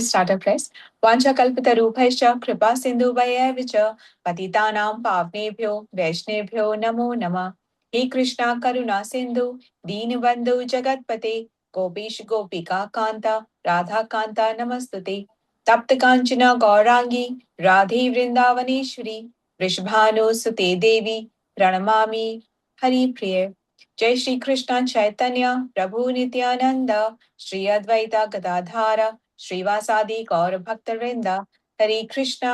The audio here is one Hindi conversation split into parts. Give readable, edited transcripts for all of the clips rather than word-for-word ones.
Startup Press. वाञ्छाकल्पतरुभ्यश्च कृपा सिन्धुभयैव च पतितानां पावनेभ्यो वैष्णवेभ्यो नमो नमः। हे कृष्णा करुणा सिन्धु दीनबन्धु जगत्पते गोपीश गोपिका कान्ता राधा कान्ता नमस्तुते। तप्त कांचना गौरांगी राधे वृंदावनेश्वरी वृषभानुसुते देवी प्रणमामि हरिप्रिये। जय श्री कृष्ण चैतन्य प्रभु नित्यानंद श्री अद्वैता गदाधार श्रीवासादि गौर भक्तवृंद। Hare Krishna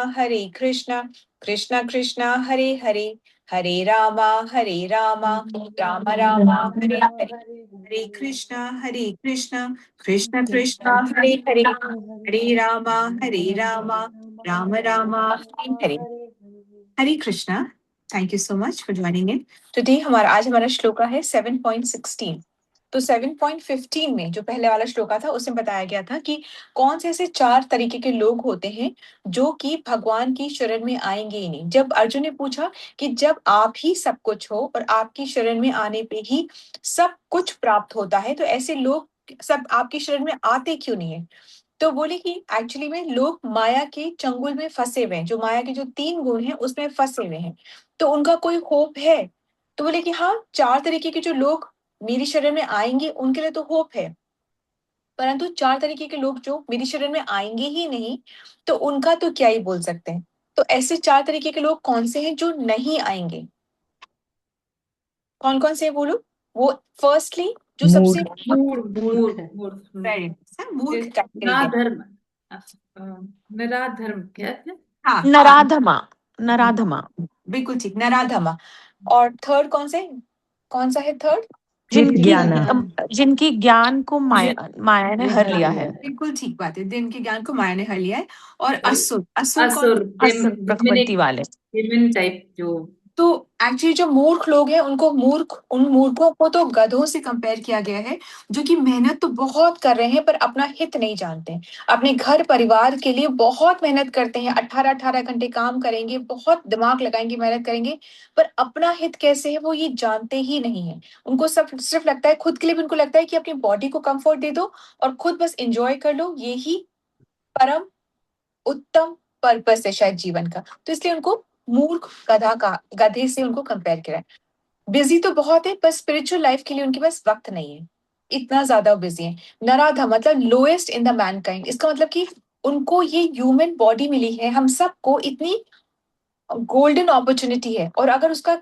Krishna Krishna Hare Hare Hare Rama Ram Rama Hare Hare. Hare Krishna Krishna Krishna Hare Hare Hare Rama Ram Rama Hare Hare. Hare Krishna. Thank you so much for joining in today. आज हमारा श्लोका है 7.16। तो 7.15 में जो पहले वाला श्लोका था उसमें बताया गया था कि कौन से ऐसे 4 तरीके के लोग होते हैं जो कि भगवान की शरण में आएंगे ही नहीं। जब अर्जुन ने पूछा कि जब आप ही सब कुछ हो और आपकी शरण में आने पे ही सब कुछ प्राप्त होता है, तो ऐसे लोग सब आपकी शरण में आते क्यों नहीं है? तो बोले कि एक्चुअली में लोग माया के चंगुल में फंसे हुए हैं, जो माया के जो 3 गुण हैं उसमें फंसे हुए हैं, तो उनका कोई होप है? तो बोले कि हाँ, 4 तरीके के जो लोग मेरी शरण में आएंगे उनके लिए तो होप है, परंतु 4 तरीके के लोग जो मेरी शरण में आएंगे ही नहीं, तो उनका तो क्या ही बोल सकते हैं। तो ऐसे 4 तरीके के लोग कौन से हैं जो नहीं आएंगे? कौन कौन से बोलो? वो फर्स्टली जो सबसे मूर्ख नराधर्म, नराधर्म क्या है? हाँ, नराधमा, नराधमा, बिल्कुल ठीक, नराधमा। और थर्ड कौन सा है थर्ड? जिनकी ज्ञान को माया ने हर लिया है। बिल्कुल ठीक बात है, जिनके ज्ञान को माया ने हर लिया है। और असुर प्रकृति वाले टाइप जो। तो एक्चुअली जो मूर्ख लोग हैं उन मूर्खों को तो गधों से कंपेयर किया गया है, जो कि मेहनत तो बहुत कर रहे हैं पर अपना हित नहीं जानते हैं। अपने घर परिवार के लिए बहुत मेहनत करते हैं, 18-18 घंटे काम करेंगे, बहुत दिमाग लगाएंगे, मेहनत करेंगे, पर अपना हित कैसे है वो ये जानते ही नहीं है। उनको सब सिर्फ लगता है खुद के लिए भी, उनको लगता है कि अपनी बॉडी को कंफर्ट दे दो और खुद बस एंजॉय कर लो, ये ही परम उत्तम पर्पस है शायद जीवन का। तो इसलिए उनको मूर्ख गधे से उनको कंपेयर किया है। बिजी तो बहुत है पर स्पिरिचुअल लाइफ के लिए उनके पास वक्त नहीं है, इतना ज्यादा बिजी है। नराधा मतलब लोएस्ट इन द मैनकाइंड। इसका मतलब कि उनको ये ह्यूमन बॉडी मिली है, हम सबको इतनी गोल्डन अपॉर्चुनिटी है, और अगर उसका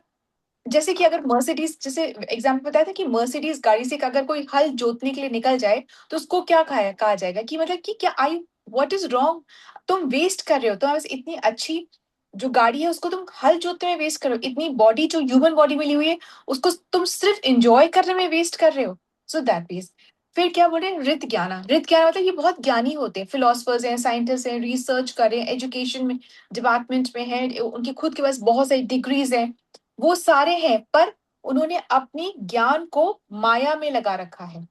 जैसे कि अगर मर्सिडीज, जैसे एग्जाम्पल बताया था कि मर्सिडीज गाड़ी से अगर कोई हल जोतने के लिए निकल जाए तो उसको क्या कहा जाएगा कि मतलब कि क्या आई व्हाट इज रॉन्ग, तुम वेस्ट कर रहे हो, तो बस इतनी अच्छी जो गाड़ी है उसको तुम हल जोतने में वेस्ट कर रहे हो, इतनी बॉडी जो ह्यूमन बॉडी मिली हुई है उसको तुम सिर्फ इंजॉय करने में वेस्ट कर रहे हो। सो दैट मीन्स फिर क्या बोले, रित ज्ञाना मतलब ये बहुत ज्ञानी होते हैं, फिलोसफर्स हैं, साइंटिस्ट हैं, रिसर्च कर रहे हैं, एजुकेशन में डिपार्टमेंट में है, उनके खुद के पास बहुत सारी डिग्रीज हैं, वो सारे हैं, पर उन्होंने अपनी ज्ञान को माया में लगा रखा है।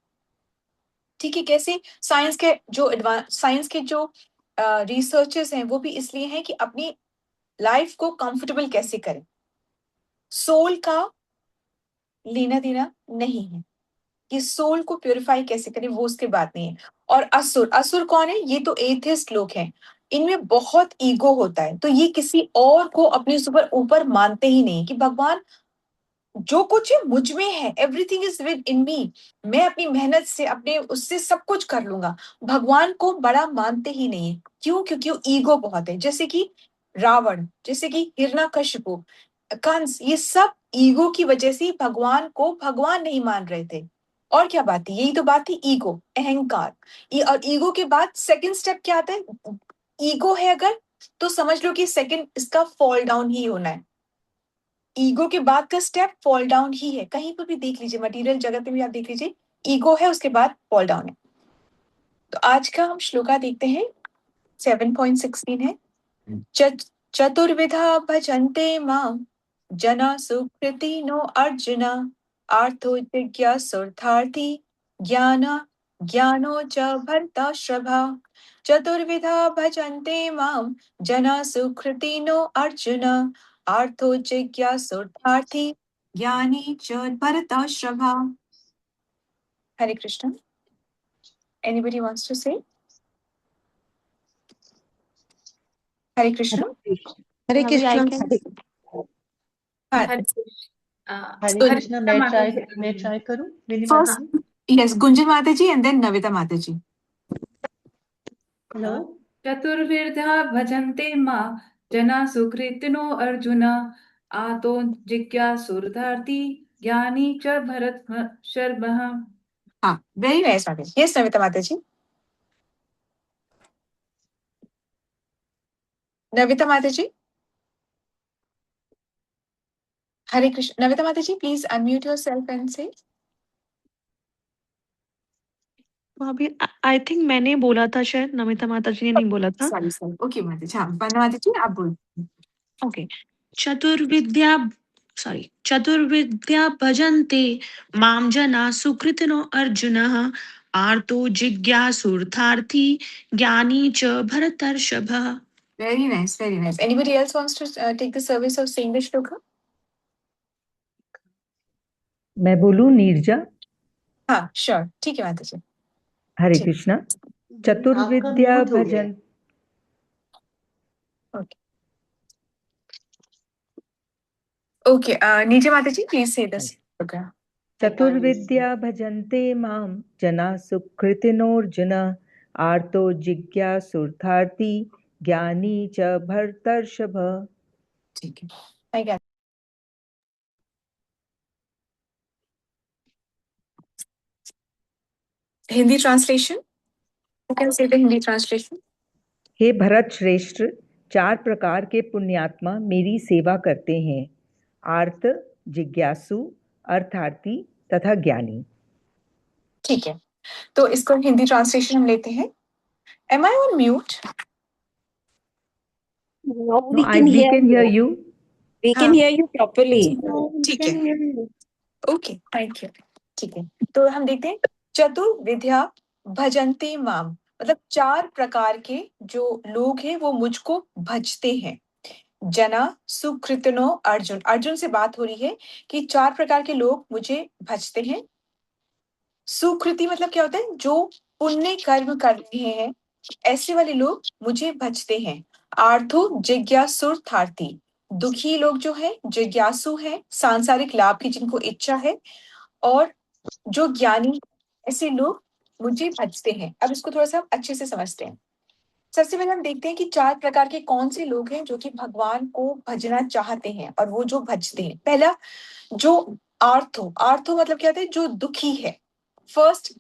ठीक है, कैसे? साइंस के जो रिसर्चर्स हैं वो भी इसलिए हैं कि अपनी लाइफ को कंफर्टेबल कैसे करें, सोल का लेना देना नहीं है कि सोल को प्योरीफाई कैसे करें, वो उसके बात नहीं है। और असुर कौन है? ये तो एथिस्ट लोग हैं, इनमें बहुत ईगो होता है, तो ये किसी और को अपने ऊपर मानते ही नहीं कि भगवान जो कुछ है मुझ में है, एवरीथिंग इज विद इन मी, मैं अपनी मेहनत से अपने उससे सब कुछ कर लूंगा। भगवान को बड़ा मानते ही नहीं है। क्यों? क्योंकि वो ईगो बहुत है, जैसे कि रावण, जैसे कि हिरण्यकशिपु, कंस, ये सब ईगो की वजह से भगवान को भगवान नहीं मान रहे थे। और क्या बात थी? यही तो बात थी, ईगो, अहंकार। और ईगो के बाद सेकंड स्टेप क्या आता है? ईगो है अगर, तो समझ लो कि सेकंड इसका फॉल डाउन ही होना है। ईगो के बाद का स्टेप फॉल डाउन ही है, कहीं पर भी देख लीजिए, मटेरियल जगत में भी आप देख लीजिए, ईगो है उसके बाद फॉल डाउन है। तो आज का हम श्लोका देखते हैं, 7.16 है। चतुर्विधा भजन्ते मां जना सुकृति नो अर्जुन आर्थो जिज्ञासुर्थार्थी ज्ञान ज्ञानो च भरतश्रभा। चतुर्विधा भजन्ते मां जना सुकृति नो अर्जुन आर्थो जिज्ञासुर्थार्थी ज्ञानी च भरतश्रभा। हरे Krishna. Anybody wants to say? हरे कृष्णा। हरे अभी आई कृष्णा। कैन हाँ, हरे हरे so कृष्णा। मैं माता जी। ट्राई करूं मेरी माता first, जी। yes, गुंजन माता जी and then नविता माता जी. हेलो। चतुर्विधा भजन्ते मां जना सुकृतिनो अर्जुन आतो जिज्ञासुरर्थी ज्ञानी च भरत शर्मः। हाँ, very nice माता जी. Yes, नविता माता जी. नविता माता जी. हरे कृष्ण. नविता माता जी, please unmute yourself and say. अभी आई थिंक मैंने बोला था, शायद नमिता माता जी ने नहीं बोला था. Sorry, sorry. Okay, माता जी. हाँ, वंदना माता जी, आप बोल. ओके. चतुर्विद्या चतुर्विद्या भजन्ते माम जना सुकृतिनो अर्जुनः आर्तो जिज्ञासुर्थार्थी ज्ञानी च भरतर्षभः. Very nice, very nice. Anybody else wants to take the service of saying the shloka? मैं बोलूं नीरजा? हाँ, sure. ठीक है माता जी. हरे ठीक. कृष्णा. आपका चतुर्विद्या mute हो गया है। भजन. Okay. Okay. नीचे माता जी, please say this shloka. चतुर्विद्या भजन्ते मां जना सुकृतिनोऽर्जुन आर्तो जिज्ञासुर्थार्थी ज्ञानी च भरतर्षभ. ठीक है. I got it. Hindi translation. You can say the Hindi translation. हे भरत श्रेष्ठ, 4 प्रकार के पुण्यात्मा मेरी सेवा करते हैं: आर्त, जिज्ञासु, अर्थार्थी तथा ज्ञानी. ठीक है. तो इसको हिंदी ट्रांसलेशन हम लेते हैं. Am I on mute? No, No, we can hear you. We can हाँ. hear you properly. ठीक है. Okay, thank you. ठीक है. तो हम देखते हैं चतुर्विद्या भजन्ते माम, मतलब 4 प्रकार के जो लोग हैं वो मुझको भजते हैं. जना सुकृतनो अर्जुन. अर्जुन से बात हो रही है कि 4 प्रकार के लोग मुझे भजते हैं. सुकृति मतलब क्या होता है? जो पुण्य कर्म कर रहे हैं, ऐसे वाले लोग मुझे भजते हैं. आर्थो जिज्ञासुर्थार्थी, दुखी लोग जो है जिज्ञासु है, सांसारिक लाभ की जिनको इच्छा है, और जो ज्ञानी, ऐसे लोग मुझे भजते हैं. अब इसको थोड़ा सा अच्छे से समझते हैं. सबसे पहले हम देखते हैं कि 4 प्रकार के कौन से लोग हैं जो कि भगवान को भजना चाहते हैं और वो जो भजते हैं. पहला, जो आर्थो. आर्थो मतलब क्या होता है? जो दुखी है. फर्स्ट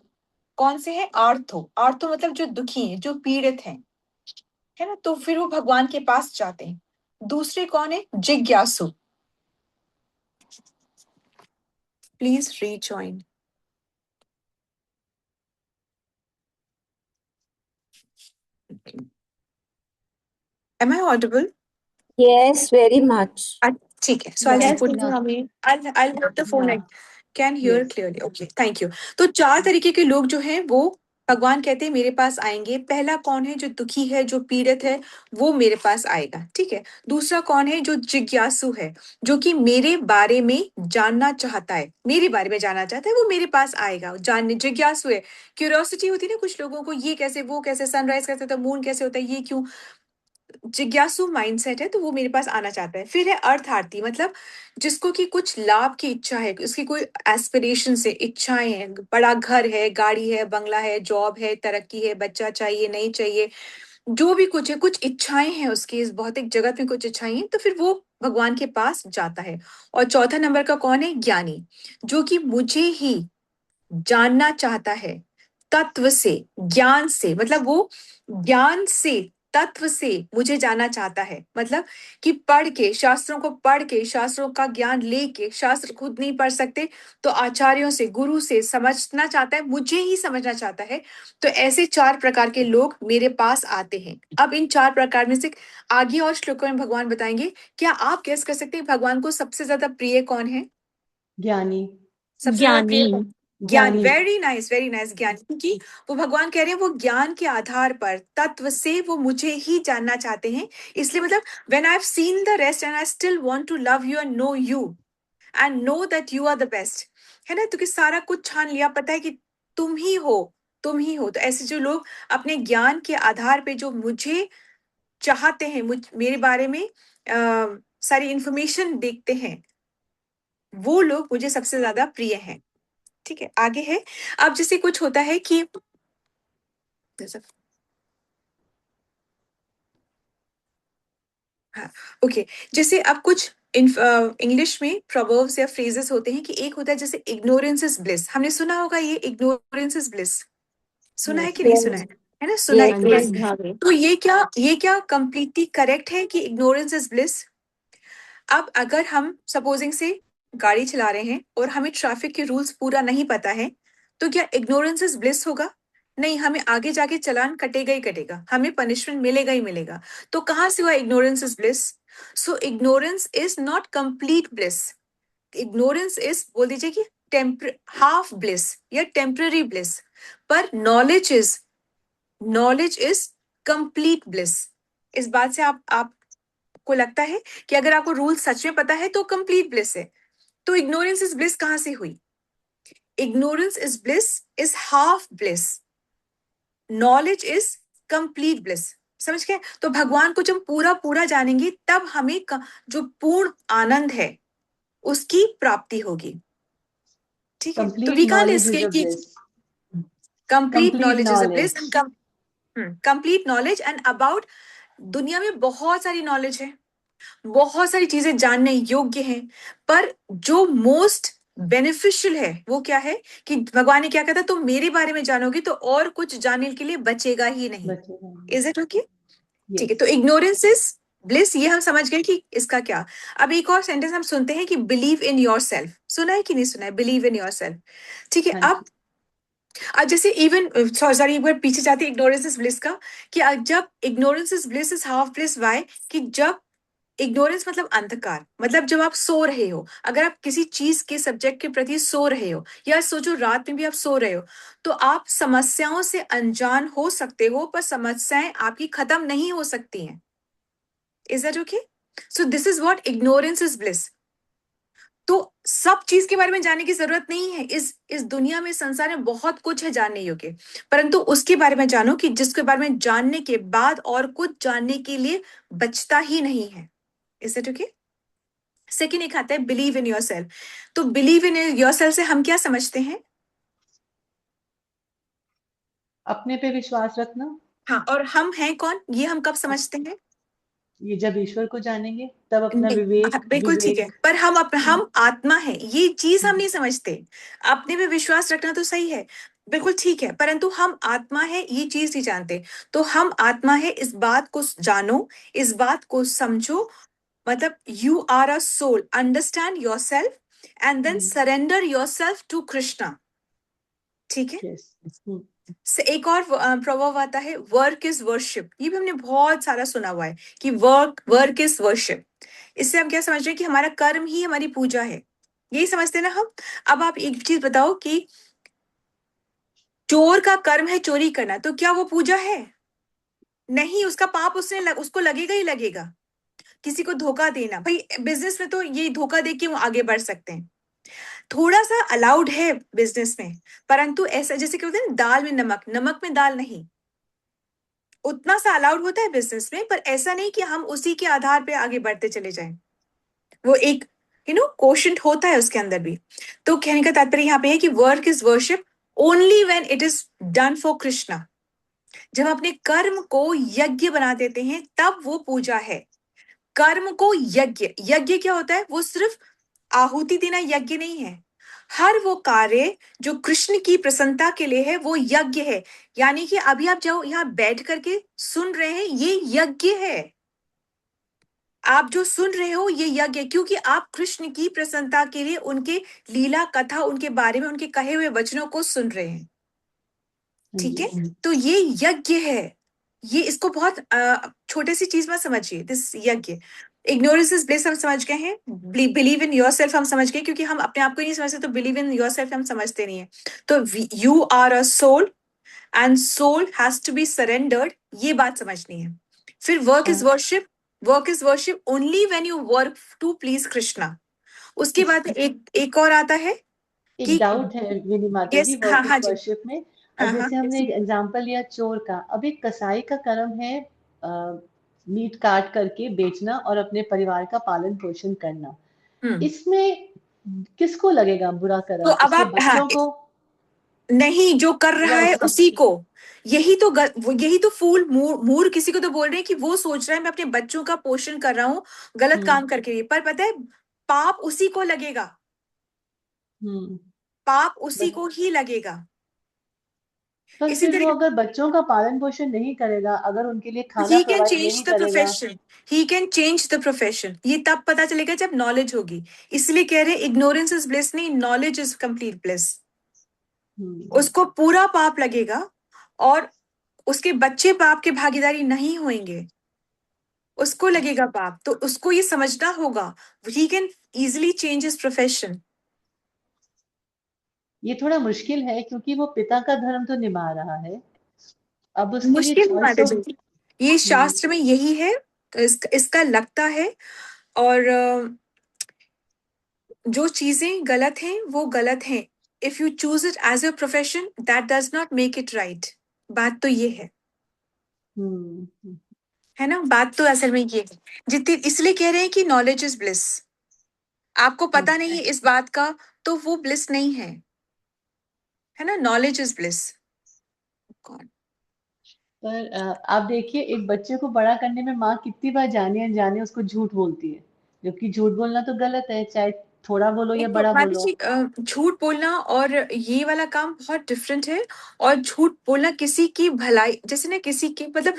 कौन से है? आर्थो. आर्थो मतलब जो दुखी है, जो पीड़ित है ना, तो फिर वो भगवान के पास जाते हैं. दूसरे कौन है? जिज्ञासु. Please rejoin. Am I audible? Yes, very much. ठीक है. So I'll Yes, put I'll put the phone. I can hear clearly. Okay, thank you. तो 4 तरीके के लोग जो हैं वो भगवान कहते हैं मेरे पास आएंगे. पहला कौन है? जो दुखी है, जो पीड़ित है, वो मेरे पास आएगा. ठीक है. दूसरा कौन है? जो जिज्ञासु है, जो कि मेरे बारे में जानना चाहता है, मेरे बारे में जानना चाहता है, वो मेरे पास आएगा. जानने जिज्ञासु है. क्यूरियोसिटी होती है ना कुछ लोगों को, ये कैसे, वो कैसे, सनराइज कैसे होता है, मून कैसे होता है, ये क्यों. जिज्ञासु माइंडसेट है, तो वो मेरे पास आना चाहता है. फिर है अर्थार्थी, मतलब जिसको कि कुछ लाभ की इच्छा है, उसकी कोई एस्पिरेशन से इच्छाएं हैं. बड़ा घर है, गाड़ी है, बंगला है, जॉब है, तरक्की है, बच्चा चाहिए, नहीं चाहिए, जो भी कुछ है, कुछ इच्छाएं हैं उसकी, इस भौतिक जगत में कुछ इच्छाएं हैं, तो फिर वो भगवान के पास जाता है. और चौथा नंबर का कौन है? ज्ञानी, जो कि मुझे ही जानना चाहता है, तत्व से, ज्ञान से, मतलब वो ज्ञान से, तत्व से मुझे जानना चाहता है. मतलब कि पढ़ के, शास्त्रों को पढ़ के, शास्त्रों का ज्ञान लेके, शास्त्र खुद नहीं पढ़ सकते तो आचार्यों से, गुरु से समझना चाहता है, मुझे ही समझना चाहता है. तो ऐसे 4 प्रकार के लोग मेरे पास आते हैं. अब इन 4 प्रकार में से आगे और श्लोकों में भगवान बताएंगे. क्या आप गेस कर सकते हैं भगवान को सबसे ज्यादा प्रिय कौन है? ज्ञानी। सबसे ज्यादा प्रिय ज्ञानी. कौन? ज्ञान. Very nice, very nice. ज्ञान, क्योंकि वो भगवान कह रहे हैं वो ज्ञान के आधार पर, तत्व से वो मुझे ही जानना चाहते हैं. इसलिए मतलब when I have seen the rest and I still want to love you and know that you are the best, है ना, तो कि सारा कुछ छान लिया, पता है कि तुम ही हो, तुम ही हो. तो ऐसे जो लोग अपने ज्ञान के आधार पे जो मुझे चाहते हैं, मेरे बारे में सारी इंफॉर्मेशन देखते हैं, वो लोग मुझे सबसे ज्यादा प्रिय हैं। ठीक है, आगे है। अब जैसे कुछ होता है कि हाँ, ओके, जैसे अब कुछ इंग्लिश में प्रोवर्ब्स या फ्रेजेस होते हैं कि एक होता है जैसे इग्नोरेंस इज ब्लिस। हमने सुना होगा ये इग्नोरेंस इज ब्लिस, सुना है यस कि नहीं सुना है ना? सुना है, Yes, yes. yes, Bhavi. तो ये क्या कंप्लीटली करेक्ट है कि इग्नोरेंस इज ब्लिस? अब अगर हम सपोजिंग से गाड़ी चला रहे हैं और हमें ट्रैफिक के रूल्स पूरा नहीं पता है, तो क्या इग्नोरेंस इज ब्लिस होगा? नहीं, हमें आगे जाके चालान कटेगा ही कटेगा, हमें पनिशमेंट मिलेगा ही मिलेगा। तो कहाँ से हुआ ignorance is bliss? So ignorance is not complete bliss. Ignorance is, बोल दीजिए कि हाफ ब्लिस या टेम्पररी ब्लिस, पर नॉलेज इज कंप्लीट ब्लिस। इस बात से आपको लगता है कि अगर आपको रूल सच में पता है तो कंप्लीट ब्लिस है, तो इग्नोरेंस इज ब्लिस कहां से हुई? Ignorance is bliss is half bliss, knowledge is complete bliss. समझ गए? तो भगवान को जब पूरा पूरा जानेंगे तब हमें जो पूर्ण आनंद है उसकी प्राप्ति होगी। ठीक है, तो we complete can't knowledge is escape a कि bliss. Complete complete knowledge is a bliss knowledge. And complete knowledge and about, दुनिया में बहुत सारी नॉलेज है, बहुत सारी चीजें जानने योग्य हैं, पर जो मोस्ट बेनिफिशियल है वो क्या है कि भगवान ने क्या कहता, तुम मेरे बारे में जानोगे तो और कुछ जानने के लिए बचेगा ही नहीं। बचेगा। Is it okay? ठीक है, यस। तो इग्नोरेंस इज ब्लिस, ये हम समझ गए कि इसका क्या। अब एक और सेंटेंस हम सुनते हैं कि बिलीव इन योर सेल्फ, सुना है कि नहीं सुना है? Believe in your self. ठीक है, हाँ जी। अब जैसे इवन सॉरी एक बार पीछे जाते इग्नोरेंस इज ब्लिस का, कि जब ignorance is bliss is half bliss, why? कि जब इग्नोरेंस मतलब अंधकार, मतलब जब आप सो रहे हो, अगर आप किसी चीज के सब्जेक्ट के प्रति सो रहे हो, या सोचो रात में भी आप सो रहे हो, तो आप समस्याओं से अनजान हो सकते हो, पर समस्याएं आपकी खत्म नहीं हो सकती हैं। Is that okay? So this is what ignorance is bliss. तो सब चीज के बारे में जानने की जरूरत नहीं है, इस दुनिया में, संसार में बहुत कुछ है जानने योग्य, परंतु उसके बारे में जानो कि जिसके बारे में जानने के बाद और कुछ जानने के लिए बचता ही नहीं है। Is that okay? सेकेंड एक आता है बिलीव इन योर सेल्फ। तो बिलीव इन योर सेल्फ से हम क्या समझते हैं? अपने पे विश्वास रखना। हाँ, और हम हैं कौन, ये हम कब समझते हैं? ये जब ईश्वर को जानेंगे तब अपना नहीं, विवेक बिल्कुल ठीक है, विवेक। पर हम आत्मा है, ये चीज हम नहीं समझते। अपने पे विश्वास रखना तो सही है, बिल्कुल ठीक है, परंतु हम आत्मा है ये चीज नहीं जानते। तो हम आत्मा है, इस बात को जानो, इस बात को समझो, मतलब you are a soul, understand yourself and then surrender yourself to Krishna. ठीक है, यस। से एक और प्रवर्ब आता है, वर्क इज वर्शिप। ये भी हमने बहुत सारा सुना हुआ है कि वर्क इज वर्शिप। इससे हम क्या समझ रहे हैं कि हमारा कर्म ही हमारी पूजा है, यही समझते हैं ना हम। अब आप एक चीज बताओ कि चोर का कर्म है चोरी करना, तो क्या वो पूजा है? नहीं, उसका पाप उसको लगेगा ही लगेगा। किसी को धोखा देना, भाई बिजनेस में तो ये धोखा दे के वो आगे बढ़ सकते हैं, थोड़ा सा अलाउड है बिजनेस में, परंतु ऐसा जैसे क्या होता है ना, दाल में नमक, नमक में दाल नहीं, उतना सा अलाउड होता है बिजनेस में, पर ऐसा नहीं कि हम उसी के आधार पे आगे बढ़ते चले जाएं। वो एक कोशंट होता है उसके अंदर भी। तो कहने का तात्पर्य यहाँ पे है कि work is worship only when it is done for Krishna. जब हम अपने कर्म को यज्ञ बना देते हैं तब वो पूजा है। कर्म को यज्ञ, यज्ञ क्या होता है? वो सिर्फ आहुति देना यज्ञ नहीं है, हर वो कार्य जो कृष्ण की प्रसन्नता के लिए है वो यज्ञ है। यानी कि अभी आप जो यहाँ बैठ करके सुन रहे हैं ये यज्ञ है, आप जो सुन रहे हो ये यज्ञ है, क्योंकि आप कृष्ण की प्रसन्नता के लिए उनके लीला कथा, उनके बारे में, उनके कहे हुए वचनों को सुन रहे हैं। ठीक है, तो ये यज्ञ है। ये इसको बहुत छोटे सी चीज में समझिए, दिस यज्ञ। इग्नोरेंस इज ब्लिस हम समझ गए हैं, बिलीव इन योर सेल्फ हम समझ गए, क्योंकि हम अपने आप को ही नहीं समझते, तो बिलीव इन योर सेल्फ हम समझते नहीं है। तो you are a soul and soul has to be surrendered, ये बात समझनी है। फिर work is worship, work is worship only when you work to please Krishna. उसके बाद एक और आता है एक कि डाउट है विनी माता जी, यस, हाँ वर्क हाँ इज जी, वर्शिप में। हाँ हाँ जैसे हमने एक एग्जांपल लिया चोर का, अब एक कसाई का कर्म है मीट काट करके बेचना और अपने परिवार का पालन पोषण करना, इसमें किसको लगेगा बुरा तो करा? अब उसके आप, हाँ, बच्चों को नहीं, जो कर रहा या है उसका? उसी को। यही तो फूल मूर किसी को तो बोल रहे हैं कि वो सोच रहा है मैं अपने बच्चों का पोषण कर रहा हूँ गलत काम करके, पर पता है पाप उसी को लगेगा, हम्म पाप उसी बट को ही लगेगा। पर इसी फिर वो तरीके अगर बच्चों का पालन पोषण नहीं करेगा, अगर उनके लिए खाना ही कैन प्रोवाइड चेंज नहीं द करेगा। Profession, he can change the profession. ये तब पता चलेगा जब नॉलेज होगी। इसलिए कह रहे हैं इग्नोरेंस इज ब्लिस नहीं, नॉलेज इज कंप्लीट ब्लिस। हम्म उसको पूरा पाप लगेगा और उसके बच्चे पाप के भागीदारी नहीं होंगे, उसको लगेगा पाप, तो उसको ये समझना होगा he can easily change his profession. ये थोड़ा मुश्किल है क्योंकि वो पिता का धर्म तो निभा रहा है, अब उसके लिए मुश्किल नहीं चॉइस माता तो। जी, ये शास्त्र में यही है, इसका लगता है। और जो चीजें गलत हैं वो गलत हैं। If you choose it as a profession that does not make it right. बात तो ये हम्म है ना, बात तो असल में ये है। जितनी इसलिए कह रहे हैं कि नॉलेज इज ब्लिस। आपको पता नहीं है इस बात का तो वो ब्लिस नहीं है ना, नॉलेज इज ब्लिस। पर आप देखिए, एक बच्चे को बड़ा करने में माँ कितनी बार जाने अनजाने उसको झूठ बोलती है, जबकि झूठ बोलना तो गलत है, चाहे थोड़ा बोलो या देखो बड़ा माता बोलो। जी, झूठ बोलना और ये वाला काम बहुत डिफरेंट है। और झूठ बोलना किसी की भलाई, जैसे ना किसी की मतलब,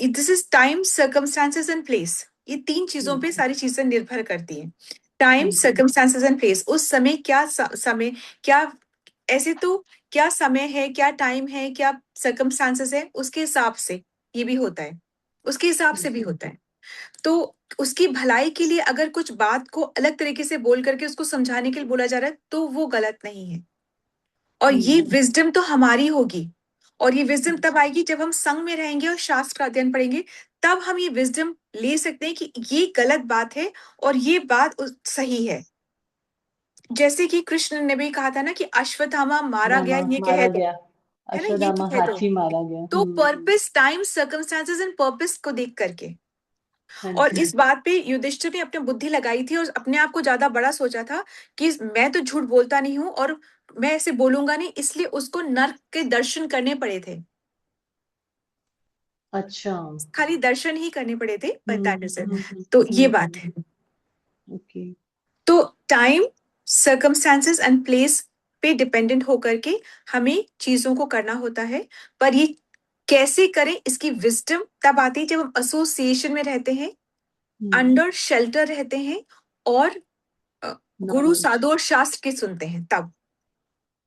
this is time circumstances and place, ये तीन चीजों पे सारी चीजें निर्भर करती हैं। टाइम, सर्कमस्टांसेस एंड प्लेस, उस समय क्या समय, क्या ऐसे तो क्या समय है, क्या टाइम है, क्या सर्कमस्टांसेस है, उसके हिसाब से ये भी होता है, उसके हिसाब से भी होता है। तो उसकी भलाई के लिए अगर कुछ बात को अलग तरीके से बोल करके उसको समझाने के लिए बोला जा रहा है तो वो गलत नहीं है। और ये विजडम तो हमारी होगी, और ये विजडम तब आएगी जब हम संग में रहेंगे और शास्त्र का अध्ययन पढ़ेंगे। तब हम ये विजडम ले सकते हैं कि ये गलत बात है और ये बात सही है। जैसे कि कृष्ण ने भी कहा था ना कि अश्वत्थामा मारा गया, ये मारा कह दो, गया, है ना, ये अश्वत्थामा कह दो। हाथी मारा गया। तो purpose, time, circumstances and purpose को देख करके। हाँ और जी। इस बात पे युधिष्ठिर ने अपनी बुद्धि लगाई थी और अपने आप को ज्यादा बड़ा सोचा था कि मैं तो झूठ बोलता नहीं हूं और मैं ऐसे बोलूंगा नहीं, इसलिए उसको नर्क के दर्शन करने पड़े थे। अच्छा। खाली दर्शन ही करने पड़े थे, बताने से। हम्म तो ये बात है। ओके। तो टाइम, सर्कमस्टांसेस एंड प्लेस पे डिपेंडेंट होकर के हमें चीजों को करना होता है। पर ये कैसे करें, इसकी विजडम तब आती है जब हम एसोसिएशन में रहते हैं, अंडर शेल्टर रहते हैं, और गुरु नॉलेज। साधु और शास्त्र के सुनते हैं तब।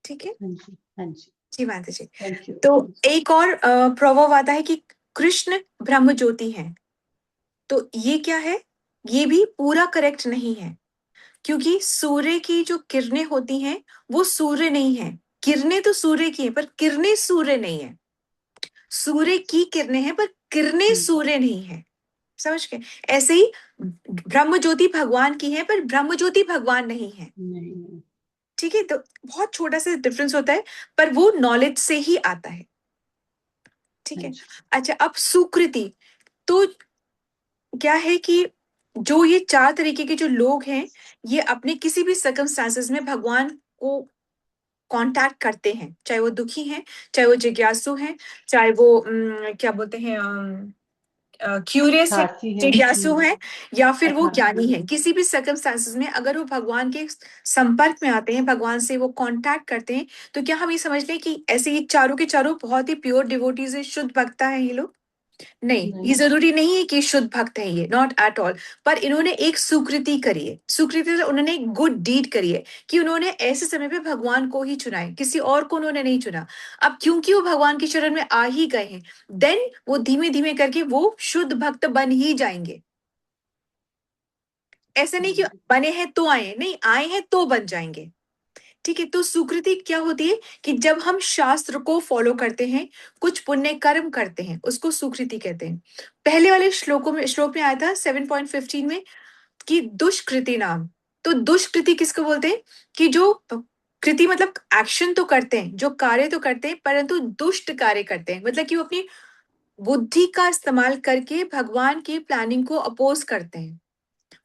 ठीक है हाँ जी, हाँ जी। जी माता जी। Thank you. तो एक और प्रभाव आता है कि कृष्ण ब्रह्म ज्योति है। तो ये क्या है, ये भी पूरा करेक्ट नहीं है, क्योंकि सूर्य की जो किरणें होती हैं वो सूर्य नहीं है। किरणें तो सूर्य की हैं पर किरणें सूर्य नहीं है। सूर्य की किरणें हैं पर किरणें सूर्य नहीं है। समझ गए? ऐसे ही ब्रह्म ज्योति भगवान की है पर ब्रह्म ज्योति भगवान नहीं है। नहीं। ठीक है, तो बहुत छोटा सा डिफरेंस होता है, पर वो नॉलेज से ही आता है। ठीक हाँ है। जी। अच्छा, अब सुकृति तो क्या है कि जो ये चार तरीके के जो लोग हैं, ये अपने किसी भी सर्कमस्टांसेस में भगवान को कांटेक्ट करते हैं, चाहे वो दुखी हैं, चाहे वो जिज्ञासु हैं, चाहे वो क्या बोलते हैं, क्यूरियस है, अर्थार्थी है। जिज्ञासु है, या फिर वो ज्ञानी अर्थार्थी है। किसी भी सर्कमस्टांसेस में अगर वो भगवान के संपर्क में आते हैं, भगवान से वो कांटेक्ट करते हैं, तो क्या हम ये समझ लें कि ऐसे ये चारों के चारों बहुत ही प्योर डिवोटीज है, शुद्ध भक्ता है ये लोग? नहीं, ये जरूरी नहीं है कि शुद्ध भक्त है ये, नॉट एट ऑल। पर इन्होंने एक सुकृति करी है, सुकृति से उन्होंने एक गुड डीड करी है कि उन्होंने ऐसे समय पे भगवान को ही चुना है, किसी और को उन्होंने नहीं चुना। अब क्योंकि वो भगवान की शरण में आ ही गए हैं, देन वो धीमे धीमे करके वो शुद्ध भक्त बन ही जाएंगे। ऐसे नहीं कि बने हैं तो आए, नहीं, आए हैं तो बन जाएंगे। ठीक है, तो सुकृति क्या होती है कि जब हम शास्त्र को फॉलो करते हैं, कुछ पुण्य कर्म करते हैं, उसको सुकृति कहते हैं। पहले वाले श्लोक में आया था 7.15 में कि दुष्कृति नाम। तो दुष्कृति किसको बोलते हैं कि जो कृति मतलब एक्शन तो करते हैं, जो कार्य तो करते हैं, परंतु दुष्ट कार्य करते हैं, मतलब कि वो अपनी बुद्धि का इस्तेमाल करके भगवान की प्लानिंग को अपोज करते हैं।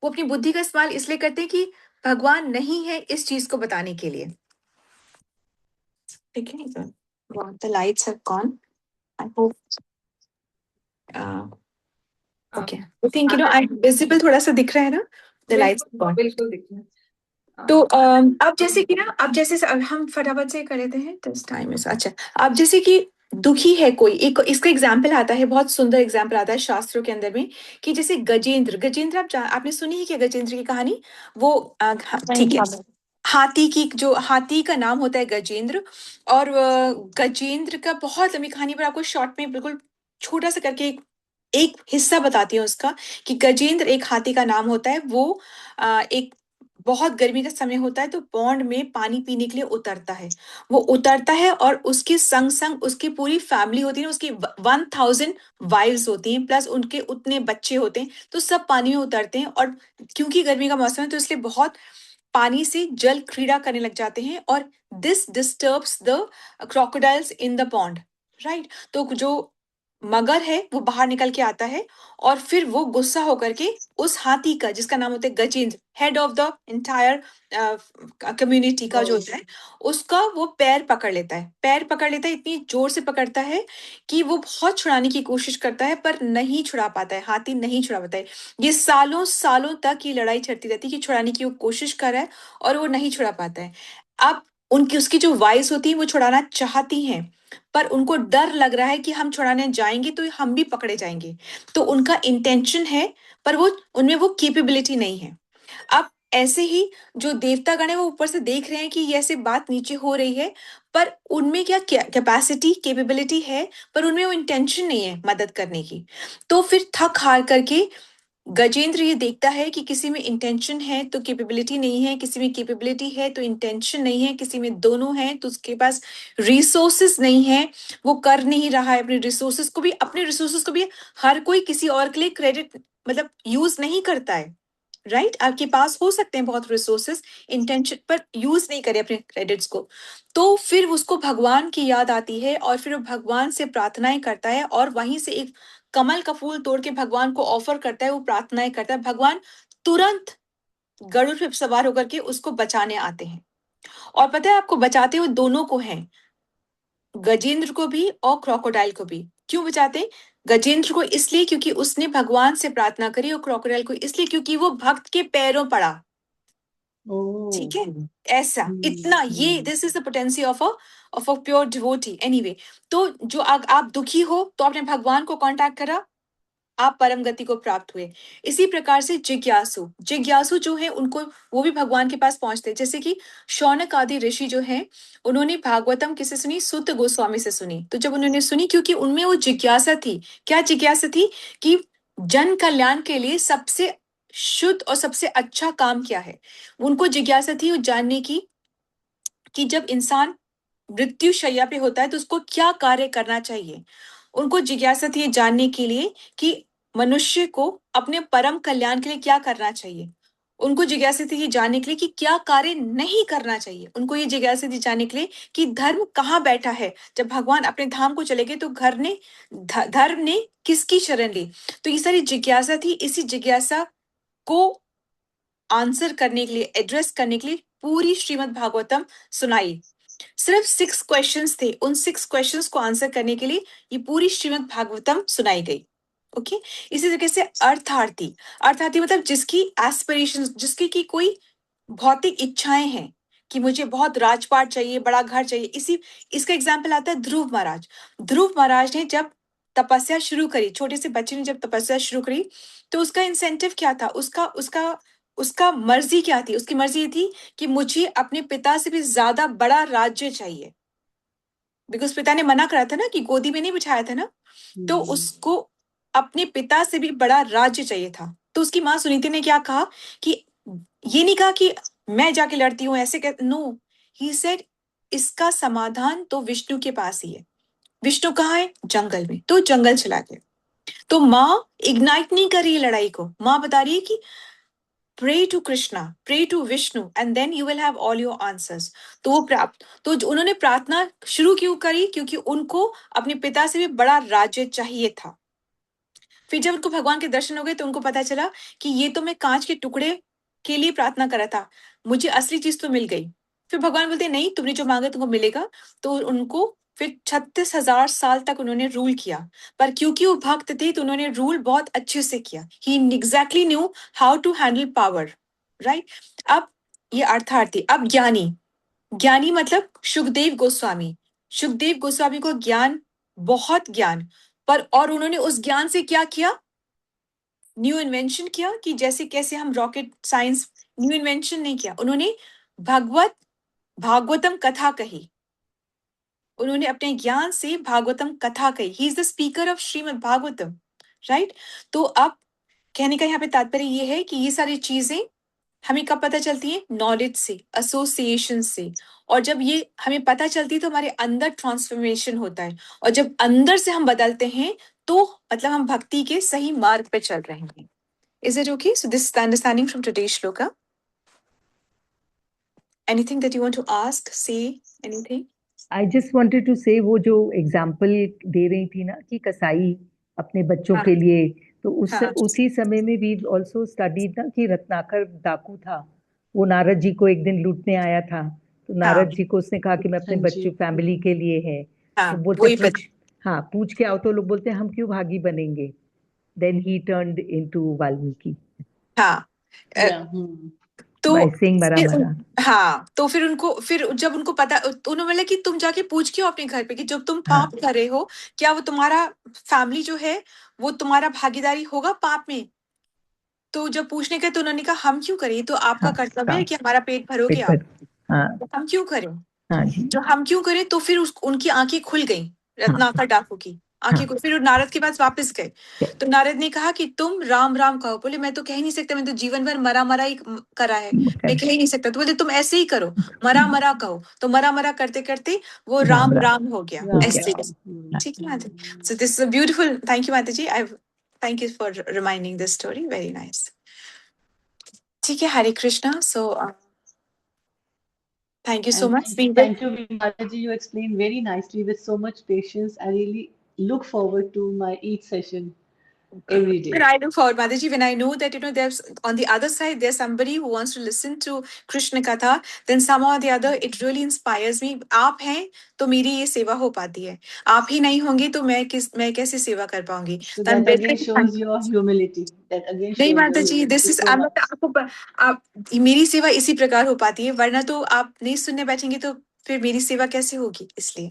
वो अपनी बुद्धि का इस्तेमाल इसलिए करते हैं कि भगवान नहीं है इस चीज को बताने के लिए। ठीक है, the lights have gone, I hope, okay, I think I visible थोड़ा सा दिख रहा है ना, द लाइट्स हैव गॉन। बिल्कुल दिख रहा है। तो अब जैसे कि ना, अब जैसे हम फटाफट से कर लेते हैं, दिस टाइम इज, अच्छा, अब जैसे कि दुखी है कोई, एक इसका एग्जाम्पल आता है, बहुत सुंदर एग्जाम्पल आता है शास्त्रों के अंदर में, कि जैसे गजेंद्र, गजेंद्र आपने सुनी है क्या गजेंद्र की कहानी? वो नहीं ठीक है, मालूम। हाथी की, जो हाथी का नाम होता है गजेंद्र, और गजेंद्र का बहुत लंबी कहानी, पर आपको शॉर्ट में बिल्कुल छोटा सा करके एक हिस्सा बताती हूँ उसका, कि गजेंद्र एक हाथी का नाम होता है। वो एक बहुत गर्मी का समय होता है तो पौंड में पानी पीने के लिए उतरता है। वो उतरता है और उसके संग संग उसकी पूरी फैमिली होती है, उसकी 1000 वाइव्स होती हैं, प्लस उनके उतने बच्चे होते हैं, तो सब पानी में उतरते हैं। और क्योंकि गर्मी का मौसम है तो इसलिए बहुत पानी से जल क्रीड़ा करने लग जाते हैं, और this disturbs the crocodiles in the pond, right. तो जो मगर है वो बाहर निकल के आता है, और फिर वो गुस्सा होकर के उस हाथी का, जिसका नाम होता है Gajendra, head of the entire community का जो होता है, उसका वो पैर पकड़ लेता है। पैर पकड़ लेता है, इतनी जोर से पकड़ता है कि वो बहुत छुड़ाने की कोशिश करता है, पर नहीं छुड़ा पाता है, हाथी नहीं छुड़ा पाता है। ये सालों सालों तक ये लड़ाई चलती रहती है कि छुड़ाने की वो कोशिश कर रहा है, और वो नहीं छुड़ा पाता है। अब उनकी उसकी जो वाइस होती है वो छुड़ाना चाहती हैं, पर उनको डर लग रहा है कि हम छुड़ाने जाएंगे तो हम भी पकड़े जाएंगे। तो उनका इंटेंशन है, पर वो उनमें वो कैपेबिलिटी नहीं है। अब ऐसे ही जो देवतागण है वो ऊपर से देख रहे हैं कि ये ऐसे बात नीचे हो रही है, पर उनमें क्या कैपेसिटी कैपेबिलिटी है, पर उनमें वो इंटेंशन नहीं है मदद करने की। तो फिर थक हार करके गजेंद्र ये देखता है कि किसी में इंटेंशन है तो कैपेबिलिटी नहीं है, किसी में कैपेबिलिटी है तो इंटेंशन नहीं है, किसी में दोनों है तो उसके पास रिसोर्सेस नहीं है, वो कर नहीं रहा है। अपने रिसोर्सेस को भी हर कोई किसी और के लिए क्रेडिट मतलब यूज नहीं करता है, राइट। आपके पास हो सकते हैं बहुत रिसोर्सेस, इंटेंशन पर यूज नहीं करे अपने क्रेडिट्स को। तो फिर उसको भगवान की याद आती है, और फिर वो भगवान से प्रार्थनाएं करता है, और वहीं से एक कमल का फूल तोड़ के भगवान को ऑफर करता है, वो प्रार्थनाएं करता है। भगवान तुरंत गरुड़ पे सवार होकर के उसको बचाने आते हैं। और पता है आपको, बचाते हुए दोनों को हैं, गजेंद्र को भी और क्रोकोडाइल को भी। क्यों बचाते? गजेंद्र को इसलिए क्योंकि उसने भगवान से प्रार्थना करी, और क्रोकोडाइल को इसलिए क्योंकि वो भक्त के पैरों पड़ा। ठीक है, ऐसा इतना, ये this is the potency of a pure devotee. Anyway, तो जो आप दुखी हो तो आपने भगवान को कांटेक्ट करा, आप परम गति को प्राप्त हुए। इसी प्रकार से जिज्ञासु, जिज्ञासु जो है उनको, वो भी भगवान के पास पहुंचते हैं। जैसे कि शौनक आदि ऋषि जो हैं, उन्होंने भागवतम किसे सुनी? सूत गोस्वामी से सुनी। तो जब उन्होंने सुनी, क्योंकि उनमें वो जिज्ञासा थी। क्या जिज्ञासा थी? कि जन कल्याण के लिए सबसे शुद्ध और सबसे अच्छा काम क्या है। उनको जिज्ञासा थी वो जानने की कि जब इंसान मृत्यु शैया पे होता है तो उसको क्या कार्य करना चाहिए। उनको जिज्ञासा थी ये जानने के लिए कि मनुष्य को अपने परम कल्याण के लिए क्या करना चाहिए। उनको जिज्ञासा थी ये जानने के लिए कि क्या कार्य नहीं करना चाहिए। उनको ये जिज्ञासा थी जानने के लिए कि धर्म कहाँ बैठा है। जब भगवान अपने धाम को चले गए तो धर्म ने किसकी शरण ली। तो ये सारी जिज्ञासा थी। इसी जिज्ञासा को आंसर करने के लिए, एड्रेस करने के लिए पूरी श्रीमद् भागवतम सुनाई। सिर्फ 6 क्वेश्चंस थे, उन 6 क्वेश्चंस को आंसर करने के लिए ये पूरी श्रीमद् भागवतम सुनाई गई। ओके, इसी तरीके से अर्थार्थी, अर्थार्थी मतलब जिसकी एस्पिरेशन, जिसकी की कोई भौतिक इच्छाएं हैं कि मुझे बहुत राजपाट चाहिए, बड़ा घर चाहिए। इसी इसका एग्जाम्पल आता है ध्रुव महाराज। ध्रुव महाराज ने जब तपस्या शुरू करी, छोटे से बच्चे ने जब तपस्या शुरू करी, तो उसका इंसेंटिव क्या था? उसका उसका उसका मर्जी क्या थी? उसकी मर्जी ये थी कि मुझे अपने पिता से भी ज्यादा बड़ा राज्य चाहिए। बिकॉज पिता ने मना करा था ना, कि गोदी में नहीं बिठाया था ना, तो उसको अपने पिता से भी बड़ा राज्य चाहिए था। तो उसकी माँ सुनीति ने क्या कहा कि ये नहीं कहा कि मैं जाके लड़ती हूँ ऐसे, नो, ही सेड इसका समाधान तो विष्णु के पास ही है। विष्णु कहाँ है? जंगल में। तो जंगल चला गया। तो माँ इग्नाइट नहीं कर रही है लड़ाई को। माँ बता रही है कि pray to Krishna, pray to Vishnu, and then you will have all your answers. तो वो उन्होंने प्रार्थना शुरू क्यों करी? क्योंकि उनको अपने पिता से भी बड़ा राज्य चाहिए था। फिर जब उनको भगवान के दर्शन हो गए तो उनको पता चला कि ये तो मैं कांच के टुकड़े के लिए प्रार्थना करा था, मुझे असली चीज तो मिल गई। फिर भगवान बोलते नहीं, तुमने जो मांगा तुमको मिलेगा। तो उनको फिर 36,000 साल तक उन्होंने रूल किया, पर क्योंकि वो भक्त थे तो उन्होंने रूल बहुत अच्छे से किया। He exactly knew how to handle power, right. अब ये अर्थार्थी। अब ज्ञानी, ज्ञानी मतलब सुखदेव गोस्वामी। सुखदेव गोस्वामी को ज्ञान, बहुत ज्ञान, पर और उन्होंने उस ज्ञान से क्या किया? न्यू इन्वेंशन किया, कि जैसे कैसे हम रॉकेट साइंस, न्यू इन्वेंशन नहीं किया। उन्होंने भागवतम कथा कही, उन्होंने अपने ज्ञान से भागवतम कथा कही। He is the speaker of Shrimad Bhagavatam, right. तो अब कहने का यहाँ पे तात्पर्य ये है कि ये सारी चीजें हमें कब पता चलती है? नॉलेज से, एसोसिएशन से। और जब ये हमें पता चलती है तो हमारे अंदर ट्रांसफॉर्मेशन होता है, और जब अंदर से हम बदलते हैं तो मतलब हम भक्ति के सही मार्ग पे चल रहे हैं। Is it okay? So this is the understanding from today's shloka. Anything that you want to ask, say, anything? I just wanted to say, वो जो एग्जाम्पल दे रही थी ना कि कसाई अपने बच्चों के लिए, तो उसी समय में भी ऑल्सो स्टडीड ना कि रत्नाकर डाकू था, वो नारद जी को एक दिन लूटने आया था। तो नारद जी को उसने कहा कि मैं अपने बच्चों फैमिली के लिए है। तो बोलते पूछ के आओ। तो लोग बोलते हैं हम क्यों भागी बनेंगे। Then he turned into Valmiki. तो मरा। हाँ, तो फिर उनको, फिर जब उनको पता, उन्होंने बोला कि तुम जाके पूछ के आओ अपने घर पे कि जब तुम पाप कर रहे हो, क्या वो तुम्हारा फैमिली जो है वो तुम्हारा भागीदारी होगा पाप में? तो जब पूछने गए तो उन्होंने कहा हम क्यों करें, तो आपका कर्तव्य है कि हमारा पेट भरोगे आप, तो हम क्यों करें? जो हम क्यों करें? तो फिर उनकी आंखें खुल गई, रत्नाकर डाकू की आंखें खुल। फिर नारद के पास वापस गए, तो नारद ने कहा कि तुम राम राम कहो। बोले मैं तो कह नहीं सकता, मैं तो जीवन भर मरा मरा ही करा है, मैं कह ही नहीं सकता। तो बोले तुम ऐसे ही करो, मरा मरा कहो। तो मरा मरा करते करते वो राम राम हो गया। ऐसे, ठीक है माता? So this is a beautiful, thank you माता जी, I thank you for reminding this story, very nice. ठीक है, हरे कृष्णा। सो thank you so much. Thank you, Mataji. You explained very nicely with so much patience. I really look forward to my each session every day. And I look forward, Mataji, when I know that, there's on the other side, there's somebody who wants to listen to Krishna Katha, then somehow or the other, it really inspires me. आप हैं तो मेरी ये सेवा हो पाती है, आप ही नहीं होंगे तो मैं कैसे सेवा कर पाऊंगी? So that again shows your humility. That again shows नहीं माताजी, this is आप मेरी सेवा इसी प्रकार हो पाती है, वरना तो आप नहीं सुनने बैठेंगे तो फिर मेरी सेवा कैसे होगी? इसलिए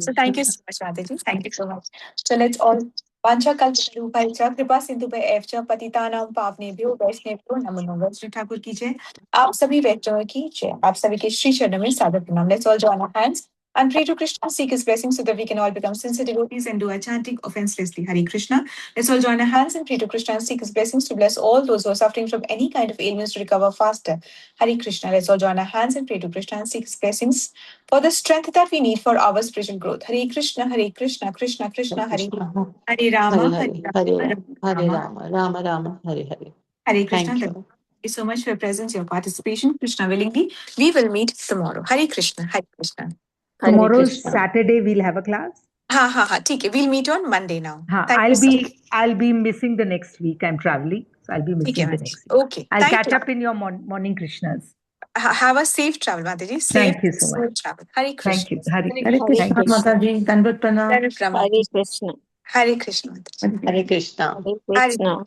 so thank you so much माताजी, thank you so much. So let's all वांछा कल्पतरुभ्यश्च कृपा सिन्धुभ्यश्च पतितानां पावनेभ्यो वैष्णवेभ्यो नमो नमः। श्री ठाकुर की जय, आप सभी वैष्णव की जय, आप सभी के श्री चरणों में सादर प्रणाम। Let's all join our hands and pray to Krishna, seek his blessings so that we can all become sincere devotees and do our chanting offenselessly. Hare Krishna. Let's all join our hands and pray to Krishna and seek his blessings to bless all those who are suffering from any kind of ailments to recover faster. Hare Krishna. Let's all join our hands and pray to Krishna and seek his blessings for the strength that we need for our spiritual growth. Hare Krishna, Krishna Krishna, Hare Rama, Hare Rama, Hare Rama, Rama Rama, Hare Hare. Hare Krishna. Thank you so much for your presence, your participation. Krishna willingly, we will meet tomorrow. Hare Krishna, Hare Krishna. Tomorrow Saturday we'll have a class. हाँ, ठीक है. We'll meet on Monday now. I'll be missing the next week. I'm traveling, so I'll be missing the next week. Okay. I'll catch up in your morning Krishnas. Have a safe travel, Mataji. Thank you so much. Travel. Hare Krishna. Thank you. Hare Krishna Mataji. Dandavat pranam. Hare Krishna. Hare Krishna. Hare Krishna. Hare Krishna.